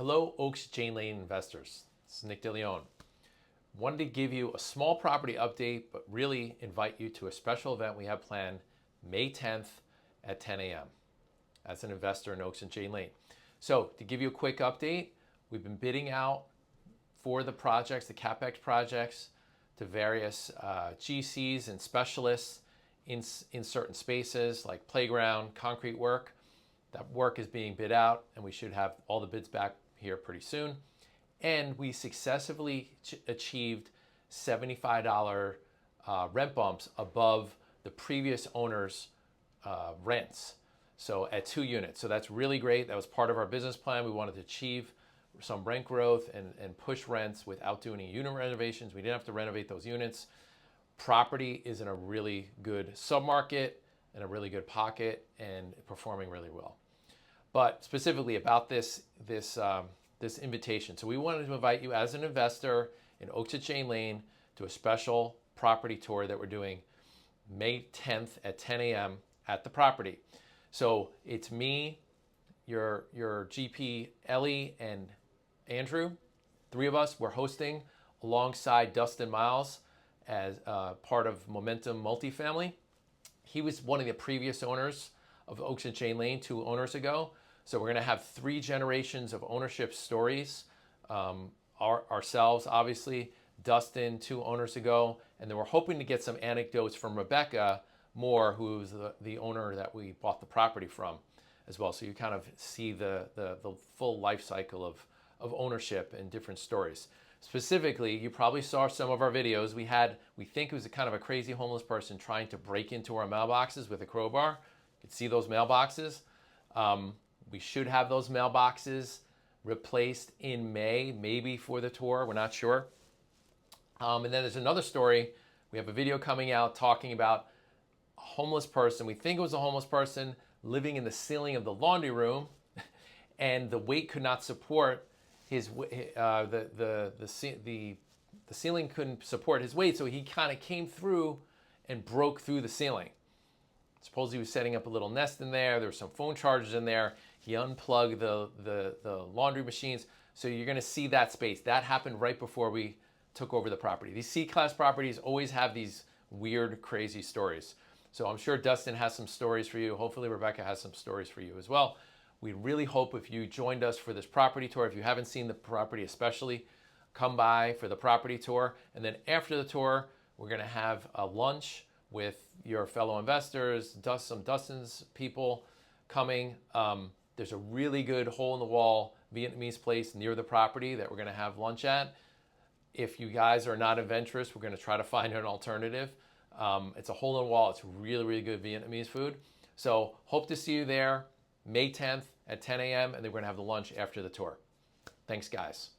Hello, Oaks Jane Lane investors. This is Nick DeLeon. Wanted to give you a small property update, but really invite you to a special event we have planned May 10th at 10 a.m. as an investor in Oaks and Jane Lane. So to give you a quick update, we've been bidding out for the projects, the CapEx projects, to various GCs and specialists in certain spaces like playground, concrete work. That work is being bid out, and we should have all the bids back here pretty soon. And we successfully achieved $75 rent bumps above the previous owner's rents. So at 2 units. So that's really great. That was part of our business plan. We wanted to achieve some rent growth and push rents without doing any unit renovations. We didn't have to renovate those units. Property is in a really good submarket and a really good pocket and performing really well. But specifically about this invitation. So we wanted to invite you as an investor in Oaks at Jane Lane to a special property tour that we're doing May 10th at 10 a.m. at the property. So it's me, your GP Ellie and Andrew, 3 of us. We're hosting alongside Dustin Miles as part of Momentum Multifamily. He was one of the previous owners of Oaks and Jane Lane 2 owners ago. So we're going to have 3 generations of ownership stories. Ourselves, obviously, Dustin 2 owners ago, and then we're hoping to get some anecdotes from Rebecca Moore, who's the owner that we bought the property from as well. So you kind of see the full life cycle of ownership and different stories. Specifically, you probably saw some of our videos. We think it was a kind of a crazy homeless person trying to break into our mailboxes with a crowbar. You can see those mailboxes. We should have those mailboxes replaced in May, maybe for the tour. We're not sure. And then there's another story. We have a video coming out talking about a homeless person. We think it was a homeless person living in the ceiling of the laundry room, and the weight could not support his the ceiling couldn't support his weight, so he kind of came through and broke through the ceiling. Suppose he was setting up a little nest in there. There were some phone chargers in there. He unplugged the laundry machines. So you're going to see that space. That happened right before we took over the property. These C-class properties always have these weird, crazy stories. So I'm sure Dustin has some stories for you. Hopefully Rebecca has some stories for you as well. We really hope if you joined us for this property tour, if you haven't seen the property especially, come by for the property tour. And then after the tour, we're going to have a lunch with your fellow investors, some Dustin's people coming. There's a really good hole-in-the-wall Vietnamese place near the property that we're going to have lunch at. If you guys are not adventurous, we're going to try to find an alternative. It's a hole-in-the-wall. It's really, really good Vietnamese food. So hope to see you there May 10th at 10 a.m. and then we're going to have the lunch after the tour. Thanks, guys.